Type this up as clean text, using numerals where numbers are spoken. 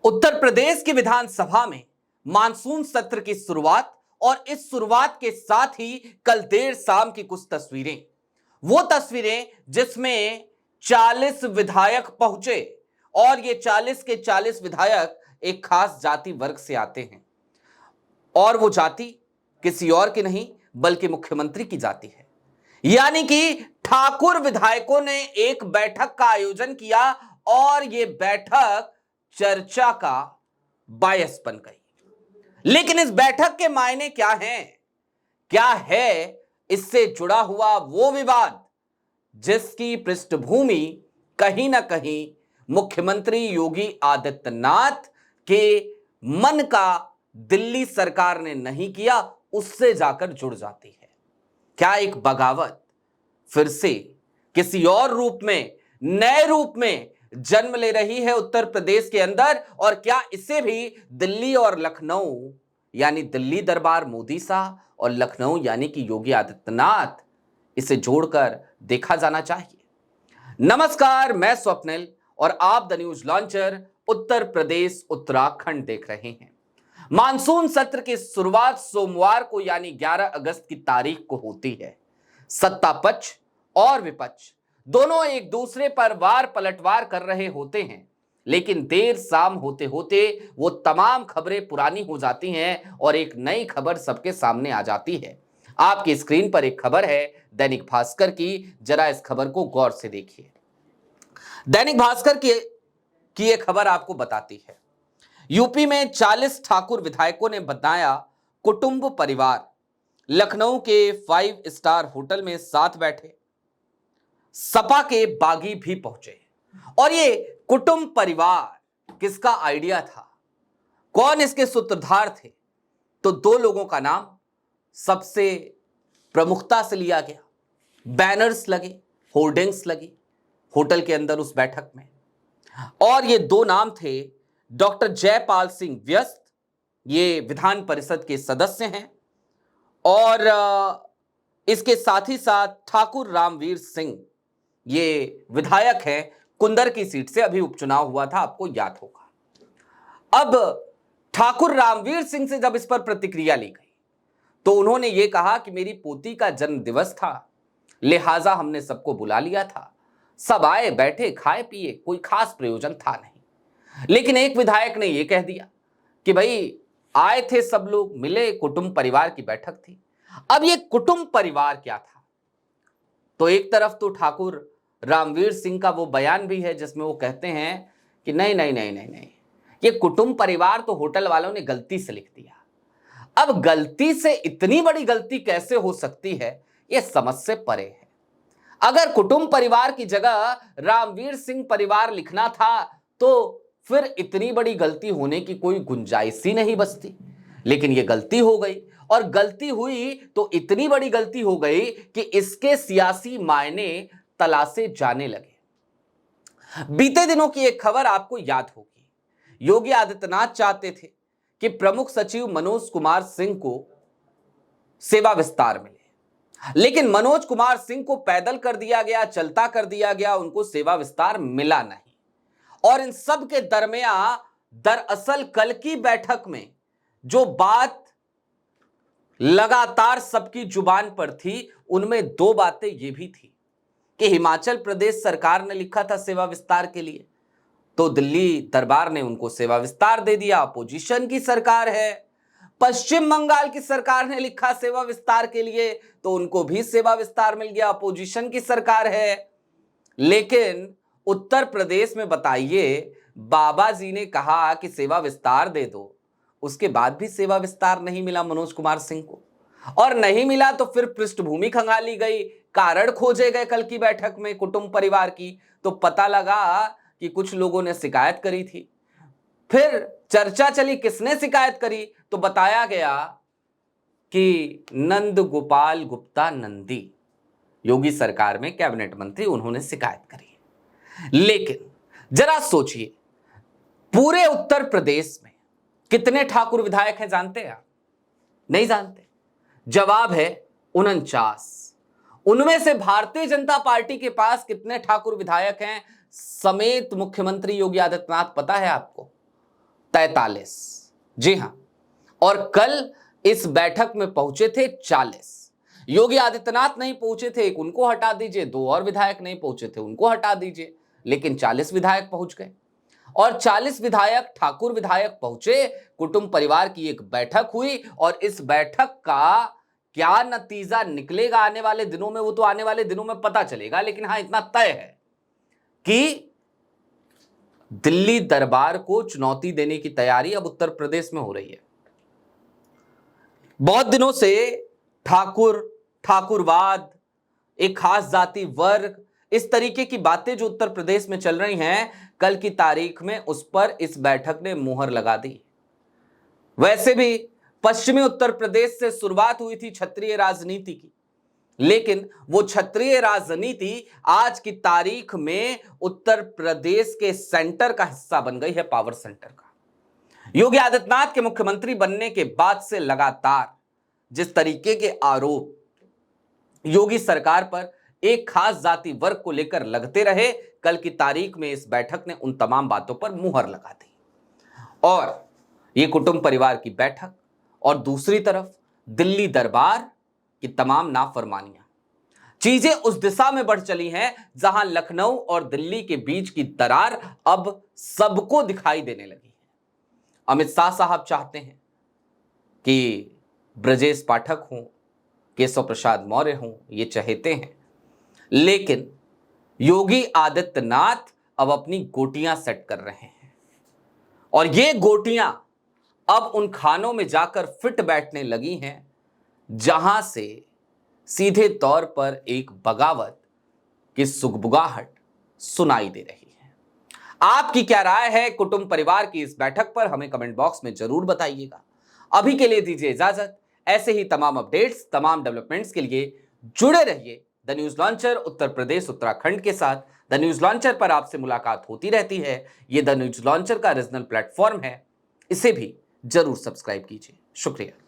उत्तर प्रदेश की विधानसभा में मानसून सत्र की शुरुआत और इस शुरुआत के साथ ही कल देर शाम की कुछ तस्वीरें, वो तस्वीरें जिसमें 40 विधायक पहुंचे और ये 40 के 40 विधायक एक खास जाति वर्ग से आते हैं और वो जाति किसी और की नहीं बल्कि मुख्यमंत्री की जाति है। यानी कि ठाकुर विधायकों ने एक बैठक का आयोजन किया और ये बैठक चर्चा का बायस बन गई। लेकिन इस बैठक के मायने क्या हैं? क्या है इससे जुड़ा हुआ वो विवाद जिसकी पृष्ठभूमि कहीं ना कहीं मुख्यमंत्री योगी आदित्यनाथ के मन का दिल्ली सरकार ने नहीं किया, उससे जाकर जुड़ जाती है। क्या एक बगावत फिर से किसी और रूप में, नए रूप में जन्म ले रही है उत्तर प्रदेश के अंदर? और क्या इसे भी दिल्ली और लखनऊ यानी दिल्ली दरबार मोदी शाह और लखनऊ यानी कि योगी आदित्यनाथ इसे जोड़कर देखा जाना चाहिए? नमस्कार, मैं स्वप्निल और आप the news launcher Uttar Pradesh Uttarakhand देख रहे हैं। मानसून सत्र की शुरुआत सोमवार को यानी 11 अगस्त की तारीख को होती है। सत्ता पक्ष और विपक्ष दोनों एक दूसरे पर वार पलटवार कर रहे होते हैं, लेकिन देर शाम होते होते वो तमाम खबरें पुरानी हो जाती हैं और एक नई खबर सबके सामने आ जाती है। आपकी स्क्रीन पर एक खबर है दैनिक भास्कर की, जरा इस खबर को गौर से देखिए। दैनिक भास्कर की ये खबर आपको बताती है, यूपी में 40 ठाकुर विधायकों ने बनाया कुटुंब परिवार। लखनऊ के 5 स्टार होटल में साथ बैठे, सपा के बागी भी पहुंचे। और ये कुटुंब परिवार किसका आइडिया था? कौन इसके सूत्रधार थे? तो दो लोगों का नाम सबसे प्रमुखता से लिया गया। बैनर्स लगे, होर्डिंग्स लगी होटल के अंदर उस बैठक में, और ये दो नाम थे डॉक्टर जयपाल सिंह व्यस्त, ये विधान परिषद के सदस्य हैं, और इसके साथ ही साथ ठाकुर रामवीर सिंह, ये विधायक है कुंदर की सीट से, अभी उपचुनाव हुआ था, आपको याद होगा। अब ठाकुर रामवीर सिंह से जब इस पर प्रतिक्रिया ली गई तो उन्होंने ये कहा कि मेरी पोती का जन्म दिवस था, लिहाजा हमने सबको बुला लिया था, सब आए बैठे खाए पिए, कोई खास प्रयोजन था नहीं। लेकिन एक विधायक ने यह कह दिया कि भाई आए थे सब लोग, मिले, कुटुंब परिवार की बैठक थी। अब ये कुटुंब परिवार क्या था? तो एक तरफ तो ठाकुर रामवीर सिंह का वो बयान भी है जिसमें वो कहते हैं कि नहीं नहीं नहीं नहीं नहीं, ये कुटुंब परिवार तो होटल वालों ने गलती से लिख दिया। अब गलती से इतनी बड़ी गलती कैसे हो सकती है, ये समझ से परे है। अगर कुटुंब परिवार की जगह रामवीर सिंह परिवार लिखना था तो फिर इतनी बड़ी गलती होने की कोई गुंजाइश ही नहीं बचती। लेकिन ये गलती हो गई, और गलती हुई तो इतनी बड़ी गलती हो गई कि इसके सियासी मायने तलाशे जाने लगे। बीते दिनों की एक खबर आपको याद होगी, योगी आदित्यनाथ चाहते थे कि प्रमुख सचिव मनोज कुमार सिंह को सेवा विस्तार मिले, लेकिन मनोज कुमार सिंह को पैदल कर दिया गया, चलता कर दिया गया, उनको सेवा विस्तार मिला नहीं। और इन सब के दरमियान दरअसल कल की बैठक में जो बात लगातार सबकी जुबान पर थी, उनमें दो बातें ये भी थी कि हिमाचल प्रदेश सरकार ने लिखा था सेवा विस्तार के लिए, तो दिल्ली दरबार ने उनको सेवा विस्तार दे दिया, अपोजिशन की सरकार है। पश्चिम बंगाल की सरकार ने लिखा सेवा विस्तार के लिए, तो उनको भी सेवा विस्तार मिल गया, अपोजिशन की सरकार है। लेकिन उत्तर प्रदेश में बताइए, बाबा जी ने कहा कि सेवा विस्तार दे दो, उसके बाद भी सेवा विस्तार नहीं मिला मनोज कुमार सिंह को, और नहीं मिला तो फिर पृष्ठभूमि खंगाली गई, कारण खोजे गए कल की बैठक में कुटुंब परिवार की, तो पता लगा कि कुछ लोगों ने शिकायत करी थी। फिर चर्चा चली किसने शिकायत करी, तो बताया गया कि नंद गोपाल गुप्ता नंदी, योगी सरकार में कैबिनेट मंत्री, उन्होंने शिकायत करी। लेकिन जरा सोचिए, पूरे उत्तर प्रदेश में कितने ठाकुर विधायक हैं जानते हैं आप? नहीं जानते। जवाब है 49। उनमें से भारतीय जनता पार्टी के पास कितने ठाकुर विधायक हैं समेत मुख्यमंत्री योगी आदित्यनाथ, पता है आपको? 43। जी हां, और कल इस बैठक में पहुंचे थे 40। योगी आदित्यनाथ नहीं पहुंचे थे, एक उनको हटा दीजिए, 2 और विधायक नहीं पहुंचे थे, उनको हटा दीजिए, लेकिन 40 विधायक पहुंच गए। और 40 विधायक, ठाकुर विधायक पहुंचे, कुटुंब परिवार की एक बैठक हुई, और इस बैठक का क्या नतीजा निकलेगा आने वाले दिनों में, वो तो आने वाले दिनों में पता चलेगा। लेकिन हां, इतना तय है कि दिल्ली दरबार को चुनौती देने की तैयारी अब उत्तर प्रदेश में हो रही है। बहुत दिनों से ठाकुरवाद, एक खास जाति वर्ग, इस तरीके की बातें जो उत्तर प्रदेश में चल रही हैं, कल की तारीख में उस पर इस बैठक ने मुहर लगा दी। वैसे भी पश्चिमी उत्तर प्रदेश से शुरुआत हुई थी क्षत्रिय राजनीति की, लेकिन वो क्षत्रिय राजनीति आज की तारीख में उत्तर प्रदेश के सेंटर का हिस्सा बन गई है, पावर सेंटर का। योगी आदित्यनाथ के मुख्यमंत्री बनने के बाद से लगातार जिस तरीके के आरोप योगी सरकार पर एक खास जाति वर्ग को लेकर लगते रहे, कल की तारीख में इस बैठक ने उन तमाम बातों पर मुहर लगा दी। और ये कुटुंब परिवार की बैठक, और दूसरी तरफ दिल्ली दरबार की तमाम नाफरमानियां, चीजें उस दिशा में बढ़ चली हैं जहां लखनऊ और दिल्ली के बीच की दरार अब सबको दिखाई देने लगी है। अमित शाह साहब चाहते हैं कि ब्रजेश पाठक हों, केशव प्रसाद मौर्य हों, ये चहेते हैं, लेकिन योगी आदित्यनाथ अब अपनी गोटियां सेट कर रहे हैं, और ये गोटियां अब उन खानों में जाकर फिट बैठने लगी हैं जहां से सीधे तौर पर एक बगावत की सुगबुगाहट सुनाई दे रही है। आपकी क्या राय है कुटुंब परिवार की इस बैठक पर, हमें कमेंट बॉक्स में जरूर बताइएगा। अभी के लिए दीजिए इजाजत। ऐसे ही तमाम अपडेट्स, तमाम डेवलपमेंट्स के लिए जुड़े रहिए the news launcher Uttar Pradesh Uttarakhand के साथ। द न्यूज लॉन्चर पर आपसे मुलाकात होती रहती है। ये द न्यूज लॉन्चर का रीजनल प्लेटफॉर्म है, इसे भी जरूर सब्सक्राइब कीजिए। शुक्रिया।